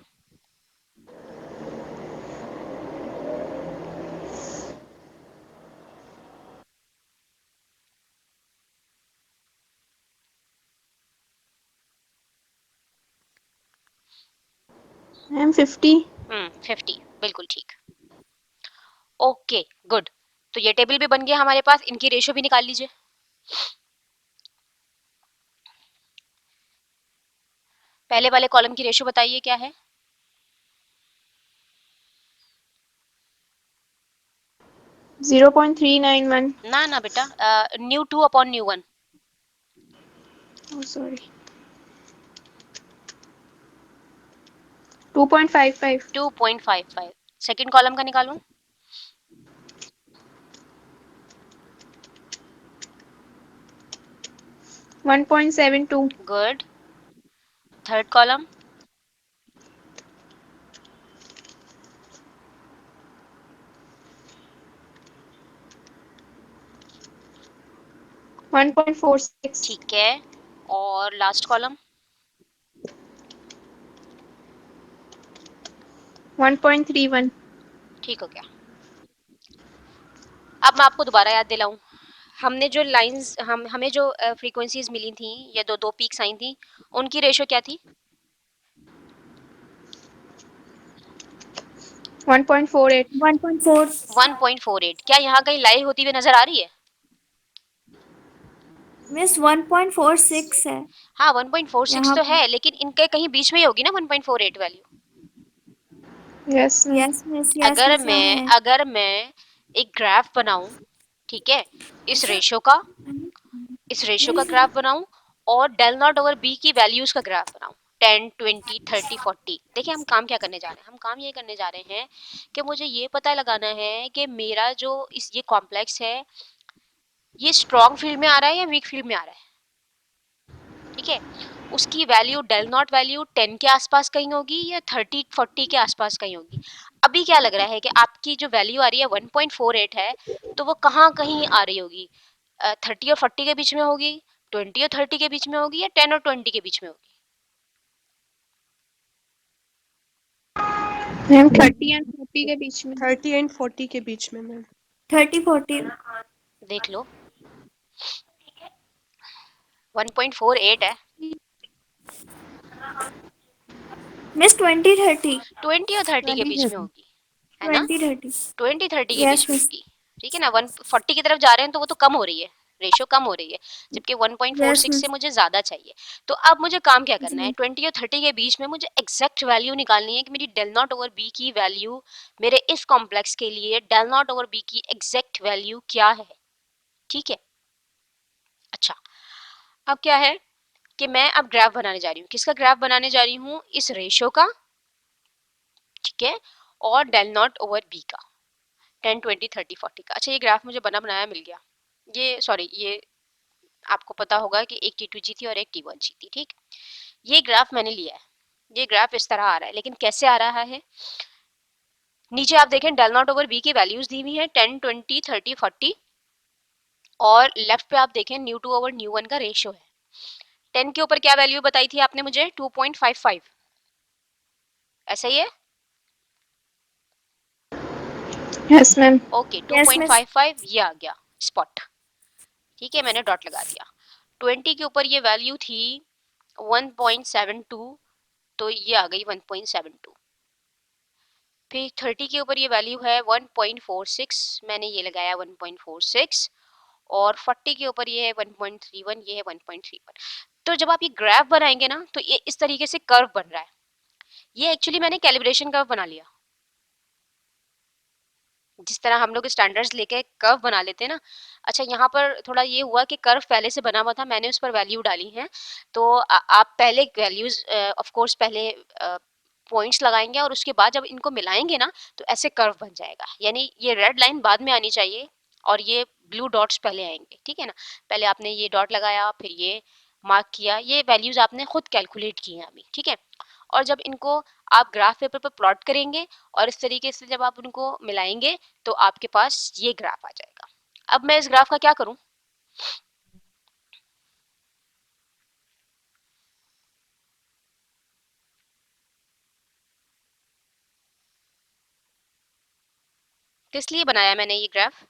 Ma'am, 50. 50, बिल्कुल ठीक। Okay, good. तो ये टेबल भी बन गया हमारे पास, इनकी रेशियो भी निकाल लीजिए। पहले वाले कॉलम की रेशियो बताइए क्या है। 0.391. ना ना बेटा, new 2 upon nu 1। Oh, sorry. 2.55. 2.55। Second column का निकालूं, 1.72. गुड। Third column, 1.46. ठीक है। और लास्ट कॉलम, 1.31. ठीक हो गया। अब मैं आपको दोबारा याद दिलाऊं, हमने जो लाइंस हमें जो फ्रीक्वेंसीज मिली थी, या दो दो पीक्स आई थी, उनकी रेशियो क्या थी, 1.48. 1.4. 1.48। क्या यहाँ कहीं लाई होती हुई नजर आ रही है। मिस 1.46 है हाँ, 1.46 यहाँ तो पर. है, लेकिन इनके कहीं बीच में ही होगी ना 1.48 value. Yes, ma'am. Yes miss यहाँ है. अगर मैं एक ग्राफ बनाऊं, ठीक है, इस रेशियो का इस रेशियो का ग्राफ बनाऊं और डेल नॉट ओवर बी की वैल्यूज का ग्राफ बनाऊं, 10, 20, 30, 40। देखिए हम काम क्या करने जा रहे हैं, हम काम ये करने जा रहे हैं कि मुझे ये पता लगाना है कि मेरा जो ये कॉम्प्लेक्स है ये स्ट्रॉन्ग फील्ड में आ रहा है या वीक फील्ड में आ रहा है, ठीक है। उसकी वैल्यू डेल नॉट वैल्यू 10 के आसपास कहीं होगी या 30, 40 के आसपास कहीं होगी। अभी क्या लग रहा है कि आपकी जो वैल्यू आ रही है 1.48 है, तो वो कहाँ कहीं आ रही होगी, 30 और 40 के बीच में होगी, 20 और 30 के बीच में होगी, या 10 और 20 के बीच में होगी। मैम 30 and 40 के बीच में. 30 and 40 के बीच में मैम. 30-40. देख लो, 1.48 है, मिस 20-30. 20 और 30 के बीच में 2030. होगी, है ना, 20-30. 20, 30 के बीच यस में मिस. होगी। ठीक है ना, 140 की तरफ जा रहे हैं तो वो तो कम हो रही है, रेशियो कम हो रही है, जबकि 1.46 से मुझे ज्यादा चाहिए। तो अब मुझे काम क्या करना है, 20 और 30 के बीच में मुझे एग्जैक्ट वैल्यू निकालनी है कि मेरी डेल नॉट ओवर बी की वैल्यू मेरे इस कॉम्प्लेक्स के लिए डेल नॉट ओवर बी की एग्जैक्ट वैल्यू क्या है। ठीक है, अच्छा अब क्या है कि मैं अब ग्राफ बनाने जा रही हूँ, किसका ग्राफ बनाने जा रही हूँ, इस रेशियो का, ठीक है, और डेल नॉट ओवर बी का, 10 20 30 40 का। अच्छा ये ग्राफ मुझे बना बनाया मिल गया, ये सॉरी ये आपको पता होगा कि एक T2 जीती और एक T1 जीती, ठीक। ये ग्राफ मैंने लिया है, ये ग्राफ इस तरह आ रहा है, लेकिन कैसे आ रहा है, नीचे आप देखें डेल नॉट ओवर बी की वैल्यूज दी हुई है 10 20 30 40, और लेफ्ट पे आप देखें nu two over nu one का रेशियो है। 10 के ऊपर क्या वैल्यू बताई थी आपने मुझे, 2.55, ऐसा ही है, यस मैम। ओके 2.55 ये आ गया स्पॉट, ठीक है, मैंने डॉट लगा दिया। 20 के ऊपर ये वैल्यू थी 1.72, तो ये आ गई 1.72। फिर 30 के ऊपर ये वैल्यू है 1.46, मैंने ये लगाया 1.46, और 40 के ऊपर ये है 1.31, ये है 1.31। तो जब आप ये ग्राफ बनाएंगे ना तो ये इस तरीके से कर्व बन रहा है, ये एक्चुअली मैंने कैलिब्रेशन कर्व बना लिया, जिस तरह हम लोग स्टैंडर्ड्स लेके कर्व बना लेते हैं ना। अच्छा यहाँ पर थोड़ा ये हुआ कि कर्व पहले से बना हुआ था, मैंने उस पर वैल्यू डाली है, तो आप पहले वैल्यूज ऑफ कोर्स पहले पॉइंट्स लगाएंगे और उसके बाद जब इनको मिलाएंगे ना तो ऐसे कर्व बन जाएगा, यानी ये रेड लाइन बाद में आनी चाहिए और ये ब्लू डॉट्स पहले आएंगे, ठीक है ना। पहले आपने ये डॉट लगाया, फिर ये मार्क किया, ये वैल्यूज आपने खुद कैलकुलेट की हैं अभी, ठीक है। और जब इनको आप ग्राफ पेपर पर प्लॉट करेंगे और इस तरीके से जब आप उनको मिलाएंगे तो आपके पास ये ग्राफ आ जाएगा। अब मैं इस ग्राफ का क्या करूं, 'किस लिए बनाया मैंने ये ग्राफ,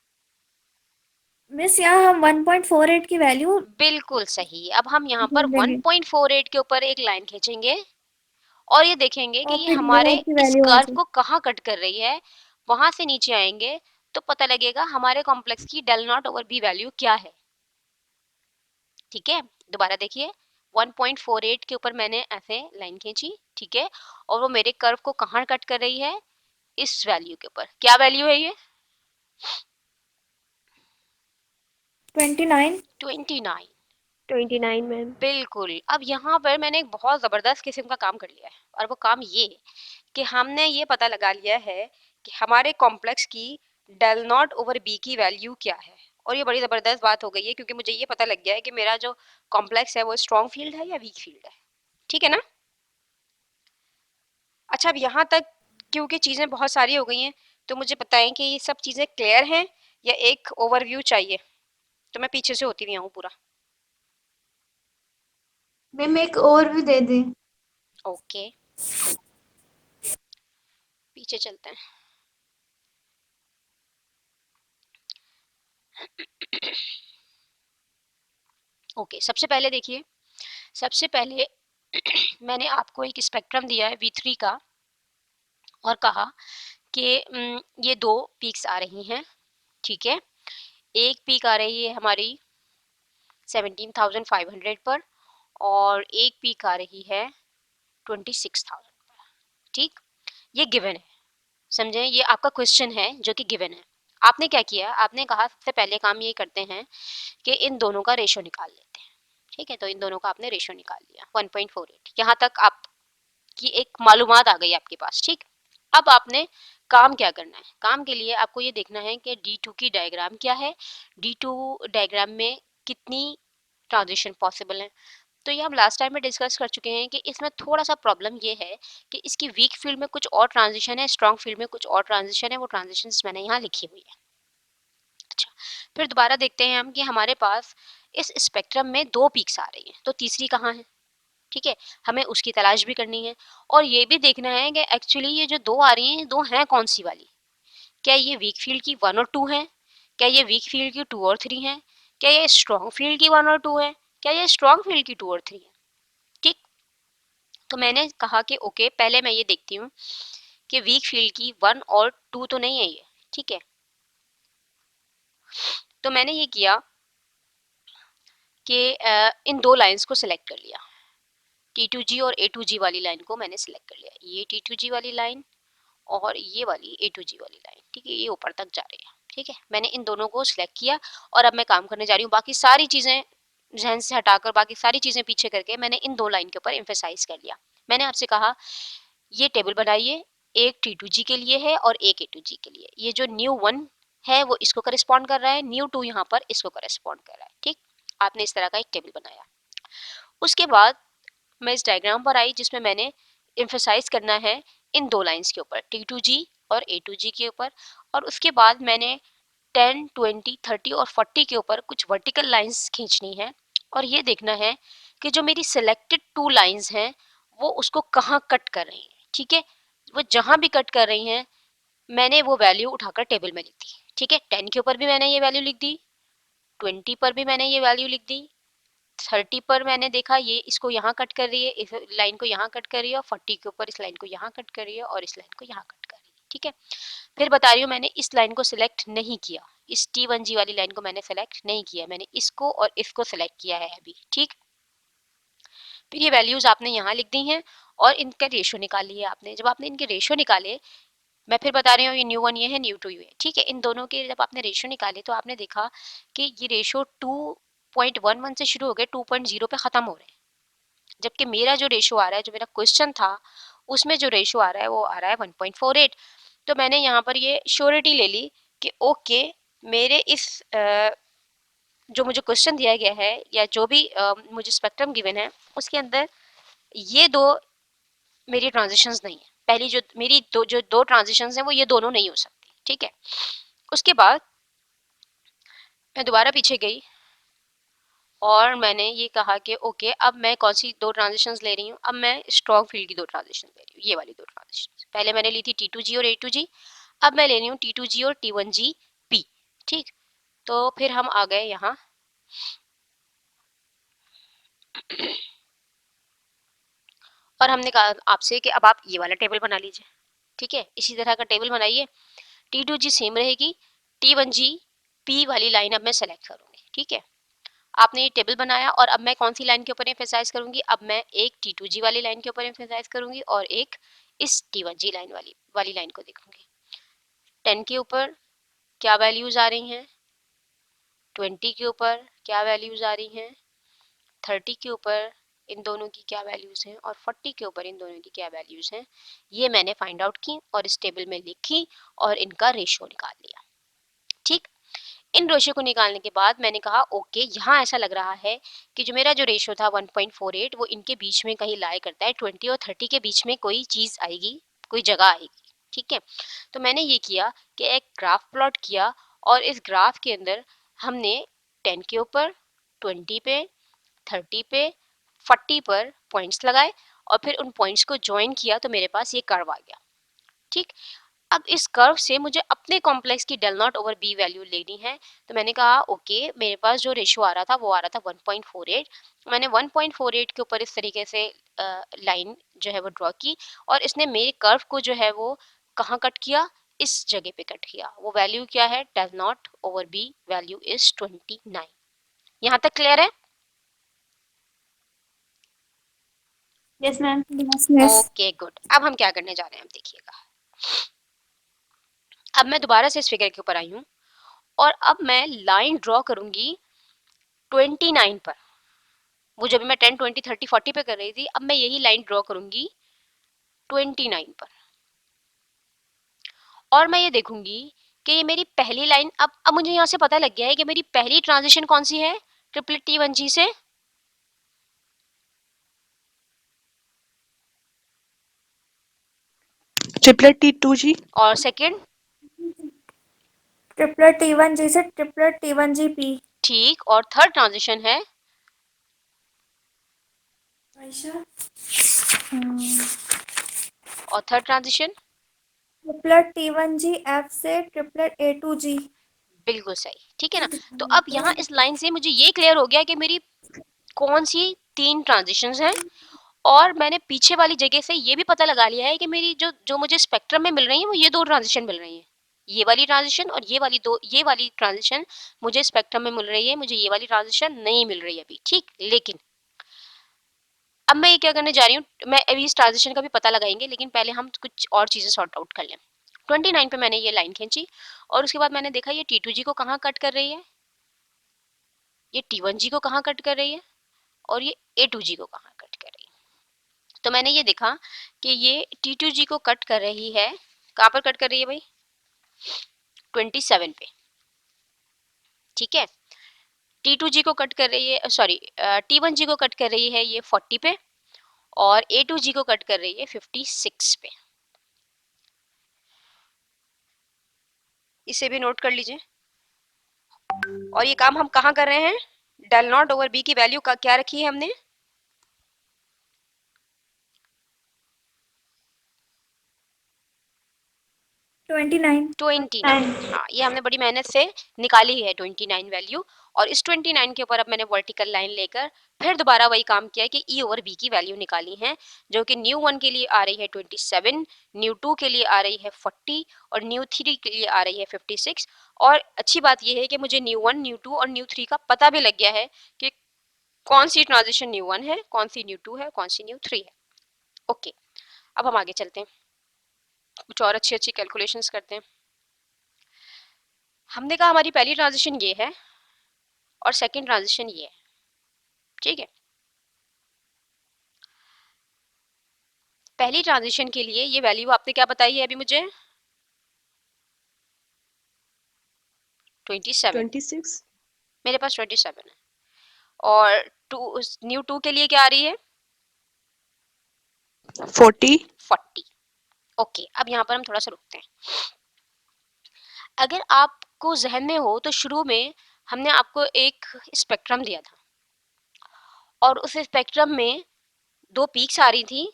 मिस यहाँ हम 1.48 की वैल्यू बिल्कुल सही। अब हम यहाँ पर ढूंढ देंगे 1.48 के ऊपर एक लाइन खींचेंगे और ये देखेंगे कि और ये फिर हमारे नोट की इस वैल्यू आ कर्व जाए। को कहाँ कट कर रही है, वहां से नीचे आएंगे तो पता लगेगा हमारे कॉम्प्लेक्स की del naught over B value क्या है, ठीक है। दोबारा देखिए, 1.48 के ऊपर मैंने ऐसे लाइन खींची, ठीक है, और वो मेरे कर्व को कहाँ कट कर रही है, इस वैल्यू के ऊपर। क्या वैल्यू है ये, 29। 29, 29 मैम। बिल्कुल। अब यहाँ पर मैंने एक बहुत जबरदस्त किस्म का काम कर लिया है, और वो काम ये कि हमने ये पता लगा लिया है कि हमारे कॉम्प्लेक्स की डेल नॉट ओवर बी की वैल्यू क्या है। और ये बड़ी ज़बरदस्त बात हो गई है क्योंकि मुझे ये पता लग गया है कि मेरा जो कॉम्प्लेक्स है वो स्ट्रॉन्ग फील्ड है या वीक फील्ड है, ठीक है ना। अच्छा अब यहाँ तक क्योंकि चीज़ें बहुत सारी हो गई हैं तो मुझे बताएं कि ये सब चीज़ें क्लियर हैं या एक ओवरव्यू चाहिए, तो मैं पीछे से होती हुई आऊँ पूरा। मैम एक और भी दे दें। ओके, पीछे चलते हैं। ओके, सबसे पहले देखिए, सबसे पहले मैंने आपको एक स्पेक्ट्रम दिया है V3 का और कहा कि ये दो पीक्स आ रही हैं, ठीक है। एक पीक आ रही है हमारी 17,500 पर और एक पीक आ रही है 26,000 पर, ठीक। ये गिवन है, समझे, ये आपका क्वेश्चन है जो कि गिवन है। आपने क्या किया, आपने कहा सबसे पहले काम ये करते हैं कि इन दोनों का रेशो निकाल लेते हैं, ठीक है। तो इन दोनों का आपने रेशो निकाल लिया 1.48, यहाँ तक आपकी एक मालूमात आ गई आपके पास, ठीक। अब आपने काम क्या करना है, काम के लिए आपको ये देखना है कि D2 की डायग्राम क्या है, D2 डायग्राम में कितनी ट्रांजिशन पॉसिबल है। तो ये हम लास्ट टाइम में डिस्कस कर चुके हैं कि इसमें थोड़ा सा प्रॉब्लम ये है कि इसकी वीक फील्ड में कुछ और ट्रांजिशन है, स्ट्रॉन्ग फील्ड में कुछ और ट्रांजिशन है, वो ट्रांजिशंस मैंने यहाँ लिखी हुई है। अच्छा, फिर दोबारा देखते हैं हम कि हमारे पास इस स्पेक्ट्रम में दो पीक्स आ रही हैं, तो तीसरी कहाँ है, ठीक है, हमें उसकी तलाश भी करनी है। और ये भी देखना है कि एक्चुअली ये जो दो आ रही हैं दो हैं कौन सी वाली, क्या ये वीक फील्ड की 1 और 2 है, क्या ये वीक फील्ड की 2 और 3 है, क्या ये स्ट्रॉन्ग फील्ड की 1 और 2 है, क्या ये स्ट्रॉन्ग फील्ड की 2 और 3 है, ठीक। तो मैंने कहा कि ओके पहले मैं ये देखती हूँ कि वीक फील्ड की 1 और 2 तो नहीं है ये, ठीक है। तो मैंने ये किया कि इन दो लाइंस को सिलेक्ट कर लिया, T2G और A2G वाली लाइन को मैंने सिलेक्ट कर लिया, ये T2G वाली लाइन और ये वाली A2G वाली लाइन, ठीक है, ये ऊपर तक जा रही है, ठीक है। मैंने इन दोनों को सिलेक्ट किया और अब मैं काम करने जा रही हूँ। बाकी सारी चीज़ें जहन से हटाकर, बाकी सारी चीज़ें पीछे करके मैंने इन दो लाइन के ऊपर एम्फेसाइज कर लिया। मैंने आपसे कहा ये टेबल बनाइए, एक T2G के लिए है और एक A2G के लिए। ये जो न्यू 1 है वो इसको करेस्पॉन्ड कर रहा है, न्यू 2 यहाँ पर इसको करेस्पॉन्ड कर रहा है, ठीक। आपने इस तरह का एक टेबल बनाया। उसके बाद मैं इस डायग्राम पर आई जिसमें मैंने एम्फेसाइज करना है इन दो लाइंस के ऊपर, T2G और A2G के ऊपर। और उसके बाद मैंने 10, 20, 30 और 40 के ऊपर कुछ वर्टिकल लाइंस खींचनी है और ये देखना है कि जो मेरी सिलेक्टेड 2 लाइंस हैं वो उसको कहाँ कट कर रही हैं, ठीक है। वो जहाँ भी कट कर रही हैं मैंने वो वैल्यू उठाकर टेबल में लिख दी, ठीक है। 10 के ऊपर भी मैंने ये वैल्यू लिख दी, 20 पर भी मैंने ये वैल्यू लिख दी, 30 पर मैंने देखा ये इसको यहाँ कट कर रही है, इस लाइन को यहाँ कट कर रही है, और 40 के ऊपर इस लाइन को यहाँ कट कर रही है और इस लाइन को यहाँ कट कर रही है, ठीक है। फिर बता रही हूँ मैंने इस लाइन को सिलेक्ट नहीं किया, इस T1G वाली लाइन को मैंने सेलेक्ट नहीं किया, मैंने इसको और इसको सिलेक्ट किया है अभी, ठीक। फिर ये वैल्यूज आपने यहाँ लिख दी हैं और इनका रेशो निकाल लिया आपने। जब आपने इनके रेशो निकाले, मैं फिर बता रही हूँ ये न्यू 1 ये है, न्यू 2 ये है, ठीक है। इन दोनों के जब आपने रेशो निकाले तो आपने देखा कि ये रेशो 2.11 से शुरू हो गए 2.0 पे खत्म हो रहे हैं, जबकि मेरा जो रेशो आ रहा है, जो मेरा क्वेश्चन था उसमें जो रेशो आ रहा है वो आ रहा है 1.48। तो मैंने यहाँ पर ये श्योरिटी ले ली कि ओके मेरे इस जो मुझे क्वेश्चन दिया गया है या जो भी मुझे स्पेक्ट्रम गिवन है उसके अंदर ये दो मेरी ट्रांजिशंस नहीं है। पहली जो मेरी जो दो ट्रांजिशंस हैं वो ये दोनों नहीं हो सकती, ठीक है। उसके बाद मैं दोबारा पीछे गई और मैंने ये कहा कि ओके अब मैं कौन सी दो ट्रांजिशंस ले रही हूँ। अब मैं स्ट्रॉन्ग फील्ड की दो ट्रांजिशन ले रही हूँ, ये वाली दो ट्रांजिशन। पहले मैंने ली थी T2G और A2G, अब मैं ले रही हूँ T2G और T1G P, ठीक। तो फिर हम आ गए यहाँ और हमने कहा आपसे कि अब आप ये वाला टेबल बना लीजिए, ठीक है। इसी तरह का टेबल बनाइए, T2G सेम रहेगी, T1G P वाली लाइन अब मैं सेलेक्ट करूंगी, ठीक है। आपने ये टेबल बनाया और अब मैं कौन सी लाइन के ऊपर एम्फेसाइज करूंगी, अब मैं एक T2G वाली लाइन के ऊपर एम्फेसाइज करूंगी और एक इस T1G लाइन वाली लाइन को देखूंगी। 10 के ऊपर क्या वैल्यूज आ रही हैं, 20 के ऊपर क्या वैल्यूज आ रही हैं, 30 के ऊपर इन दोनों की क्या वैल्यूज हैं और 40 के ऊपर इन दोनों की क्या वैल्यूज हैं, ये मैंने फाइंड आउट की और इस टेबल में लिखी और इनका रेशियो निकाल लिया, ठीक। इन रेशियो को निकालने के बाद मैंने कहा ओके यहाँ ऐसा लग रहा है कि जो मेरा जो रेशियो था 1.48 वो इनके बीच में कहीं लाई करता है, 20 और 30 के बीच में कोई चीज़ आएगी, कोई जगह आएगी, ठीक है। तो मैंने ये किया कि एक ग्राफ प्लॉट किया और इस ग्राफ के अंदर हमने 10 के ऊपर, 20 पे, 30 पे, 40 पर पॉइंट्स लगाए और फिर उन पॉइंट्स को ज्वाइन किया तो मेरे पास ये कर्व आ गया, ठीक। अब इस कर्व से मुझे अपने कॉम्प्लेक्स की del naught over B value लेनी है। तो मैंने कहा ओके मेरे पास जो रेशियो आ रहा था वो आ रहा था 1.48। मैंने 1.48 के ऊपर इस तरीके से लाइन जो है वो ड्रॉ की और इसने मेरे कर्व को जो है वो कहाँ कट किया, इस जगह पे कट किया। वो वैल्यू क्या है, del naught over B value is 29। यहाँ तक क्लियर है? Yes, ma'am. Yes. Okay good. अब हम क्या करने जा रहे हैं, अब देखिएगा। अब मैं दोबारा से इस फिगर के ऊपर आई हूँ और अब मैं लाइन ड्रॉ करूंगी 29 पर। वो जब मैं 10, 20, 30, 40 पे कर रही थी, अब मैं यही लाइन ड्रॉ करूंगी 29 पर और मैं ये देखूंगी कि ये मेरी पहली लाइन, अब मुझे यहाँ से पता लग गया है कि मेरी पहली ट्रांजिशन कौन सी है, ट्रिपलेट T1G से ट्रिपलेट T2G और सेकंड ट्रिपलेट T1G से ट्रिपलेट T1G P। ठीक, और थर्ड ट्रांजिशन है और third transition triplet T1G F से ट्रिपलेट A2G। बिल्कुल सही, ठीक है ना। तो अब यहाँ इस लाइन से मुझे ये क्लियर हो गया कि मेरी कौन सी 3 ट्रांजिशंस हैं और मैंने पीछे वाली जगह से ये भी पता लगा लिया है कि मेरी जो जो मुझे स्पेक्ट्रम में मिल रही है वो ये 2 ट्रांजिशन मिल रही हैं। ये वाली ट्रांजिशन और ये वाली ट्रांजिशन मुझे स्पेक्ट्रम में मिल रही है, मुझे ये वाली ट्रांजिशन नहीं मिल रही है अभी, ठीक। लेकिन अब मैं ये क्या करने जा रही हूँ, मैं अभी इस ट्रांजिशन का भी पता लगाएंगे, लेकिन पहले हम कुछ और चीजें सॉर्ट आउट कर लें। 29 पे मैंने ये लाइन खींची और उसके बाद मैंने देखा ये T2G को कहाँ कट कर रही है, ये T1G को कहाँ कट कर रही है और ये A2G को कहाँ कट कर रही है। तो मैंने ये देखा कि ये T2G को कट कर रही है, कहाँ पर कट कर रही है भाई, 27 पे, ठीक है। T2G को कट कर रही है, सॉरी T1G को कट कर रही है ये 40 पे और A2G को कट कर रही है 56 पे। इसे भी नोट कर लीजिए। और ये काम हम कहाँ कर रहे हैं, डेल नॉट ओवर बी की वैल्यू का क्या रखी है हमने, 29. 29। हाँ, ये हमने बड़ी मेहनत से निकाली है 29 वैल्यू। और इस 29 के ऊपर अब मैंने वर्टिकल लाइन लेकर फिर दोबारा वही काम किया है कि ई ओवर बी की वैल्यू निकाली है, जो कि न्यू 1 के लिए आ रही है 27, न्यू 2 के लिए आ रही है 40 और न्यू 3 के लिए आ रही है 56। और अच्छी बात यह है कि मुझे न्यू 1, न्यू 2 और न्यू 3 का पता भी लग गया है कि कौन सी ट्रांजिशन न्यू 1 है, कौन सी न्यू 2 है, कौन सी न्यू 3 है। ओके, अब हम आगे चलते हैं, कुछ और अच्छी अच्छी कैलकुलेशंस करते हैं। हमने कहा हमारी पहली ट्रांजिशन ये है और सेकंड ट्रांजिशन ये है, ठीक है। पहली ट्रांजिशन के लिए ये वैल्यू आपने क्या बताई है अभी मुझे, 27। 26 मेरे पास 27 है। और टू, न्यू 2 के लिए क्या आ रही है, 40 40। ओके, अब यहाँ पर हम थोड़ा सा रुकते हैं। अगर आपको जहन में हो तो शुरू में हमने आपको एक स्पेक्ट्रम दिया था और उस स्पेक्ट्रम में दो पीक्स आ रही थी,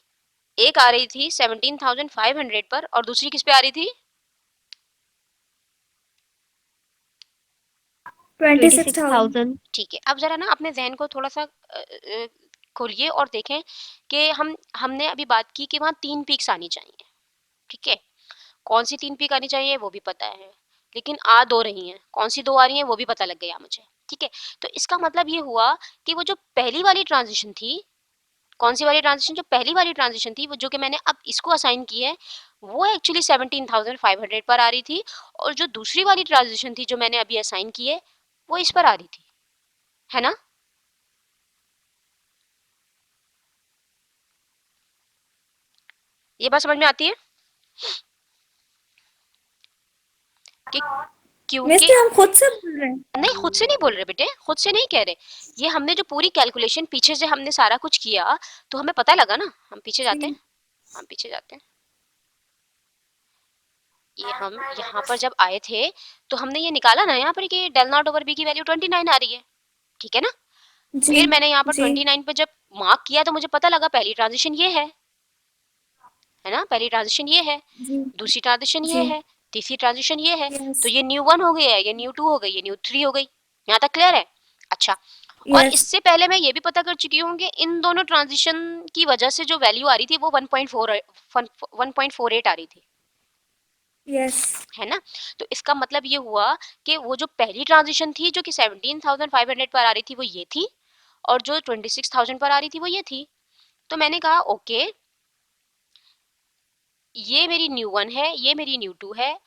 एक आ रही थी 17,500 पर और दूसरी किस पे आ रही थी, 26,000. ठीक है। अब जरा ना अपने जहन को थोड़ा सा खोलिए और देखें कि हमने अभी बात की कि वहां 3 पीक्स आनी चाहिए, ठीक है। कौन सी 3 पीक आनी चाहिए वो भी पता है, लेकिन आ दो रही हैं, कौन सी दो आ रही हैं वो भी पता लग गया मुझे, ठीक है। तो इसका मतलब ये हुआ कि वो जो पहली वाली ट्रांजिशन थी, कौन सी वाली ट्रांजिशन, जो पहली वाली ट्रांजिशन थी वो जो कि मैंने अब इसको असाइन की है, वो एक्चुअली 17,500 पर आ रही थी। और जो दूसरी वाली ट्रांजिशन थी जो मैंने अभी असाइन की है वो इस पर आ रही थी, है ना। ये बात समझ में आती है कि मिस क्योंकि जी हम खुद से बोल रहे हैं. नहीं, खुद से नहीं बोल रहे बेटे, खुद से नहीं कह रहे। ये हमने जो पूरी कैलकुलेशन पीछे से हमने सारा कुछ किया तो हमें पता लगा ना। हम पीछे जाते हैं, जी. हम पीछे जाते हैं। ये हम यहाँ पर जब आए थे तो हमने ये निकाला ना यहाँ पर कि डेल नॉट ओवर बी की वैल्यू 29 आ रही है, ठीक है ना। जी. फिर मैंने यहाँ पर जी. 29 पे जब मार्क किया तो मुझे पता लगा पहली ट्रांजिशन ये है ना, पहली ट्रांजिशन ये है, जी. दूसरी ट्रांजिशन ये जी. है, तीसरी ट्रांजिशन ये है। यस. तो ये न्यू 1 हो गया है, ये न्यू 2 हो गई, ये न्यू 3 हो गई। यहाँ तक क्लियर है। अच्छा, और यस. इससे पहले मैं ये भी पता कर चुकी हूँ कि इन दोनों ट्रांजिशन की वजह से जो वैल्यू आ रही थी वो 1.48 आ रही थी, यस. है ना। तो इसका मतलब ये हुआ कि वो जो पहली ट्रांजिशन थी जो कि 17,500 पर आ रही थी वो ये थी, और जो 26,000 पर आ रही थी वो ये थी। तो मैंने कहा ओके, ये मेरी न्यू 1 है, ये मेरी न्यू 2 है,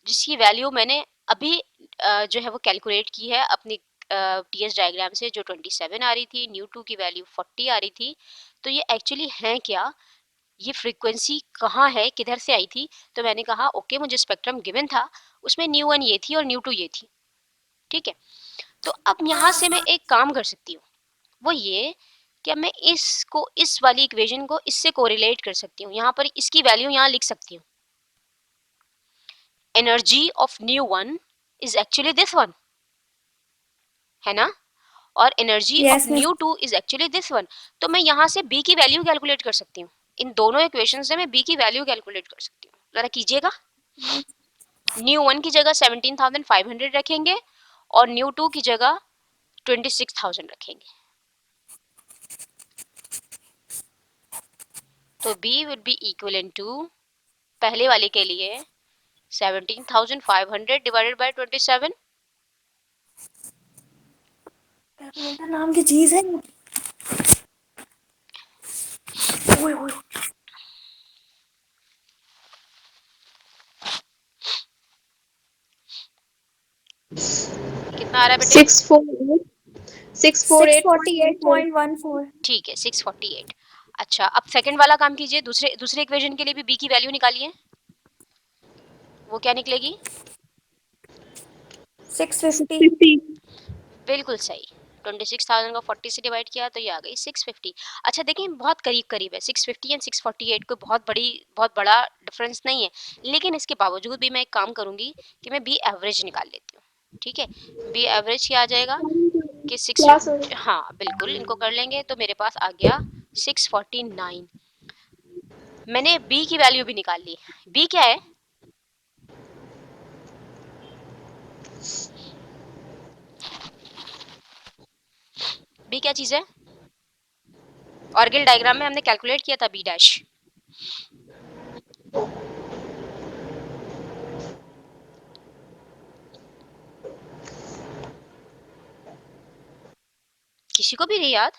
जिसकी वैल्यू मैंने अभी जो है वो कैलकुलेट की है अपनी टीएस डायग्राम से, जो 27 आ रही थी, न्यू 2 की वैल्यू 40 आ रही थी। तो ये एक्चुअली है क्या, ये फ्रीक्वेंसी कहाँ है, किधर से आई थी। तो मैंने कहा ओके, मुझे स्पेक्ट्रम गिवन था, उसमें न्यू 1 ये थी और न्यू 2 ये थी, ठीक है। तो अब यहाँ से मैं एक काम कर सकती हूँ, वो ये कि अब मैं इसको, इस वाली इक्वेशन को इससे कोरिलेट कर सकती हूँ। यहाँ पर इसकी वैल्यू यहाँ लिख सकती हूँ, energy of new 1 is actually this one, है ना। और energy of yes miss. New 2 is actually this one. तो मैं यहाँ से बी की वैल्यू कैलकुलेट कर सकती हूँ, इन दोनों इक्वेशन से मैं बी की वैल्यू कैलकुलेट कर सकती हूँ। जरा कीजिएगा। न्यू 1 की जगह 17,500 रखेंगे और न्यू 2 की जगह 26,000 रखेंगे। तो B would be equivalent to, पहले वाले के लिए 17,500 डिवाइडेड बाय 27। कैलकुलेटर नाम की चीज है। ओए ओए। कितना आ रहा है बेटे? 648.14. 648.14। ठीक है, 648। अच्छा, अब सेकंड वाला काम कीजिए। दूसरे दूसरे इक्वेशन के लिए भी बी की वैल्यू निकालिए। वो क्या निकलेगी? 650। 50. बिल्कुल सही। 26,000 को 40 से डिवाइड किया तो ये आ गई 650। अच्छा देखिए, बहुत करीब करीब है। 650 एंड 648 कोई बहुत बड़ा डिफरेंस नहीं है, लेकिन इसके बावजूद भी मैं एक काम करूंगी कि मैं बी एवरेज निकाल लेती हूँ। ठीक है, बी एवरेज क्या आ जाएगा कि क्लास हो 6, हाँ बिल्कुल, इनको कर लेंगे तो मेरे पास आ गया 649। मैंने बी की वैल्यू भी निकाल ली। बी क्या है? बी क्या चीज है? ऑर्गेल डायग्राम में हमने कैलकुलेट किया था बी डैश। किसी को भी नहीं याद?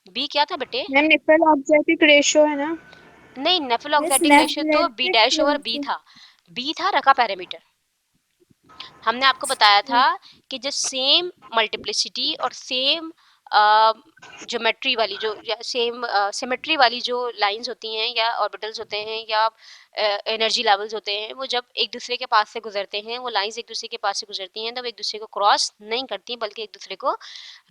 बी क्या था बेटे? मैम निफल ऑब्जेक्टिव रेशियो है ना? नहीं, नेफल मिस ऑक्जेटिक रेशियो तो B nephelauxetic dash over B ratio. था। बी था रका पैरामीटर। हमने आपको बताया था कि जो सेम मल्टीप्लिसिटी और सेम ज्योमेट्री वाली जो या सेम सिमेट्री वाली जो लाइंस होती हैं या ऑर्बिटल्स होते हैं या एनर्जी लेवल्स होते हैं, वो जब एक दूसरे के पास से गुजरते हैं, वो लाइंस एक दूसरे के पास से गुजरती हैं, तब एक दूसरे को क्रॉस नहीं करती बल्कि एक दूसरे को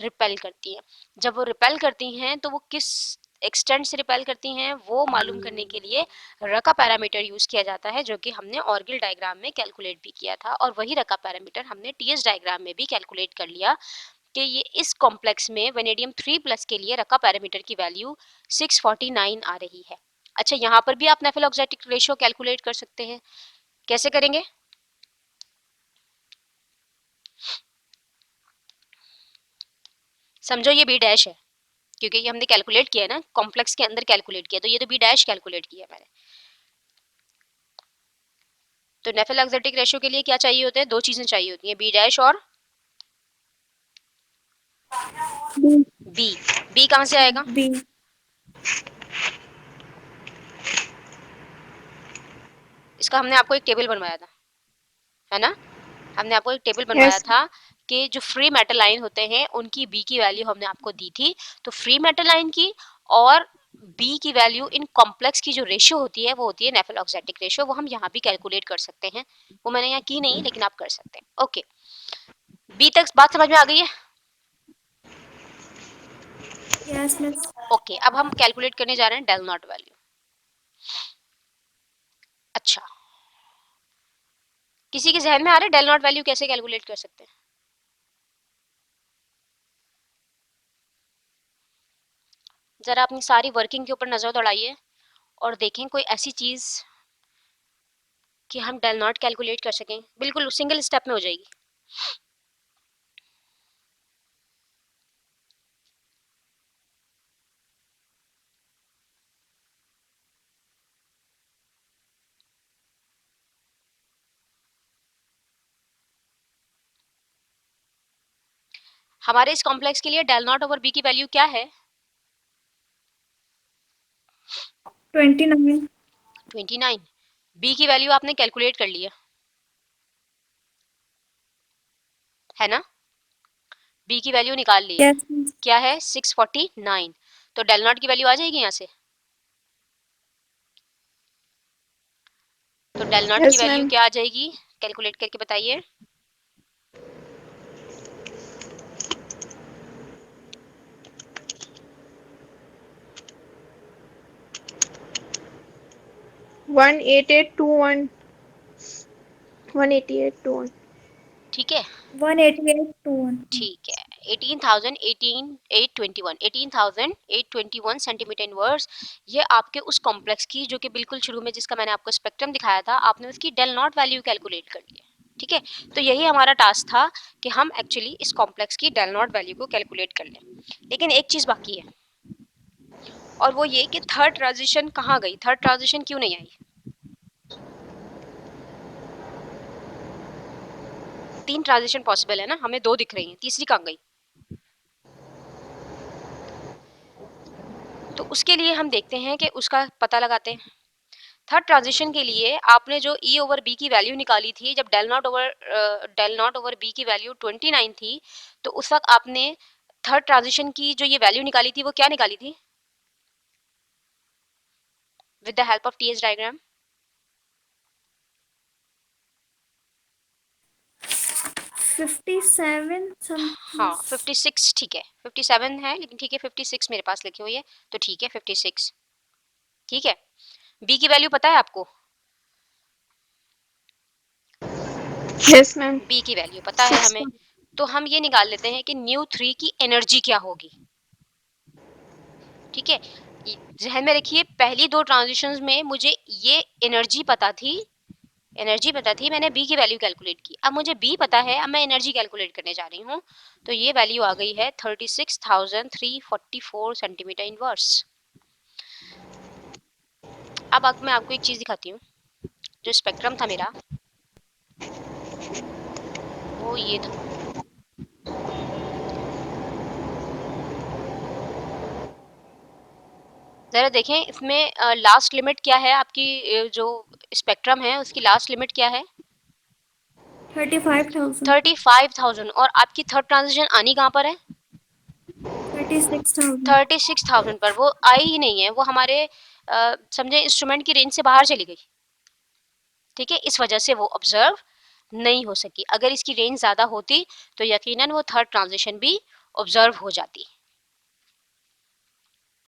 रिपेल करती हैं। जब वो रिपेल करती हैं तो वो किस एक्सटेंट से रिपेल करती हैं वो मालूम करने के लिए रका पैरामीटर यूज किया जाता है, जो कि हमने ऑर्गल डायग्राम में कैलकुलेट भी किया था, और वही रका पैरामीटर हमने टीएस डायग्राम में भी कैलकुलेट कर लिया कि ये इस कॉम्प्लेक्स में वेनेडियम 3+ के लिए रका पैरामीटर की वैल्यू 649 आ रही है। अच्छा, यहाँ पर भी आप नेफेल ऑक्जेटिक रेशियो कैलकुलेट कर सकते हैं। कैसे करेंगे? समझो ये बी डैश है, क्योंकि ये हमने कैलकुलेट किया है ना, कॉम्प्लेक्स के अंदर कैलकुलेट किया, तो ये तो बी डैश कैलकुलेट किया मैंने। तो नेफेल ऑक्जेटिक रेशियो के लिए क्या चाहिए होता है? दो चीजें चाहिए होती हैं, बी डैश और B. बी। बी कहाँ से आएगा? बी। इसका हमने आपको एक टेबल बनवाया था, है ना? हमने आपको एक टेबल बनवाया Yes. था कि जो फ्री मेटल आयन होते हैं उनकी बी की वैल्यू हमने आपको दी थी। तो फ्री मेटल आयन की और बी की वैल्यू इन कॉम्प्लेक्स की जो रेशियो होती है वो होती है नेफेल ऑक्जेटिक रेशियो। वो हम यहाँ भी कैलकुलेट कर सकते हैं, वो मैंने यहाँ की नहीं, लेकिन आप कर सकते हैं। ओके, बी तक बात समझ में आ गई है? Yes miss. ओके, अब हम कैलकुलेट करने जा रहे हैं डेल नॉट वैल्यू। अच्छा, किसी के जहन में आ रहा है डेल नॉट वैल्यू कैसे कैलकुलेट कर सकते हैं? जरा अपनी सारी वर्किंग के ऊपर नजर दौड़ाइए और देखें कोई ऐसी चीज कि हम डेल नॉट कैलकुलेट कर सकें। बिल्कुल सिंगल स्टेप में हो जाएगी। हमारे इस कॉम्प्लेक्स के लिए डेल नॉट ओवर बी की वैल्यू क्या है? 29। 29। बी की वैल्यू आपने कैलकुलेट कर लिया है ना? बी की वैल्यू निकाल ली है। Yes miss. क्या है? 649। तो डेल नॉट की वैल्यू आ जाएगी यहाँ से। तो डेल नॉट की Yes, वैल्यू ma'am. क्या आ जाएगी? कैलकुलेट करके बताइए। 18821. 18821. ठीक है, 188.21। ठीक है। 18,821 सेंटीमीटर इनवर्स, ये आपके उस कॉम्प्लेक्स की, जो कि बिल्कुल शुरू में जिसका मैंने आपको स्पेक्ट्रम दिखाया था, आपने उसकी डेल नॉट वैल्यू कैलकुलेट कर ली है। ठीक है, तो यही हमारा टास्क था कि हम एक्चुअली इस कॉम्प्लेक्स की डेल नॉट वैल्यू को कैलकुलेट कर लें। लेकिन एक चीज़ बाकी है, और वो ये कि थर्ड ट्रांजिशन कहाँ गई, थर्ड ट्रांजिशन क्यों नहीं आई? 3 ट्रांजिशन पॉसिबल है ना, हमें 2 दिख रही हैं, तीसरी कहाँ गई? तो उसके लिए हम देखते हैं कि उसका पता लगाते हैं। थर्ड ट्रांजिशन के लिए आपने जो ई ओवर बी की वैल्यू निकाली थी, जब डेल नॉट ओवर बी की वैल्यू 29 थी, तो उस वक्त आपने थर्ड ट्रांजिशन की जो ये वैल्यू निकाली थी वो क्या निकाली थी with the help of TS diagram? 57 हाँ, something. 56 ठीक है, 57 है लेकिन ठीक है, 56 मेरे पास लिखी हुई है, तो ठीक है 56 ठीक है। बी की वैल्यू पता है आपको? Yes ma'am. बी की वैल्यू पता है हमें, तो हम ये निकाल लेते हैं कि न्यू 3 की एनर्जी क्या होगी। ठीक है, जहन में रखिए पहली 2 ट्रांजिशंस में मुझे ये एनर्जी पता थी, मैंने बी की वैल्यू कैलकुलेट की। अब मुझे बी पता है, अब मैं एनर्जी कैलकुलेट करने जा रही हूँ, तो ये वैल्यू आ गई है 36,344 सेंटीमीटर इनवर्स। अब मैं आपको एक चीज दिखाती हूँ, जो स्पेक्ट्रम था मेरा वो ये था। जरा देखें इसमें लास्ट लिमिट क्या है आपकी, जो स्पेक्ट्रम है उसकी लास्ट लिमिट क्या है? 35,000. 35,000। और आपकी थर्ड ट्रांजिशन आनी कहाँ पर है? 36,000. 36,000 पर। वो आई ही नहीं है, वो हमारे समझे इंस्ट्रूमेंट की रेंज से बाहर चली गई। ठीक है, इस वजह से वो ऑब्जर्व नहीं हो सकी। अगर इसकी रेंज ज़्यादा होती तो यकीनन वो थर्ड ट्रांजिशन भी ऑब्जर्व हो जाती।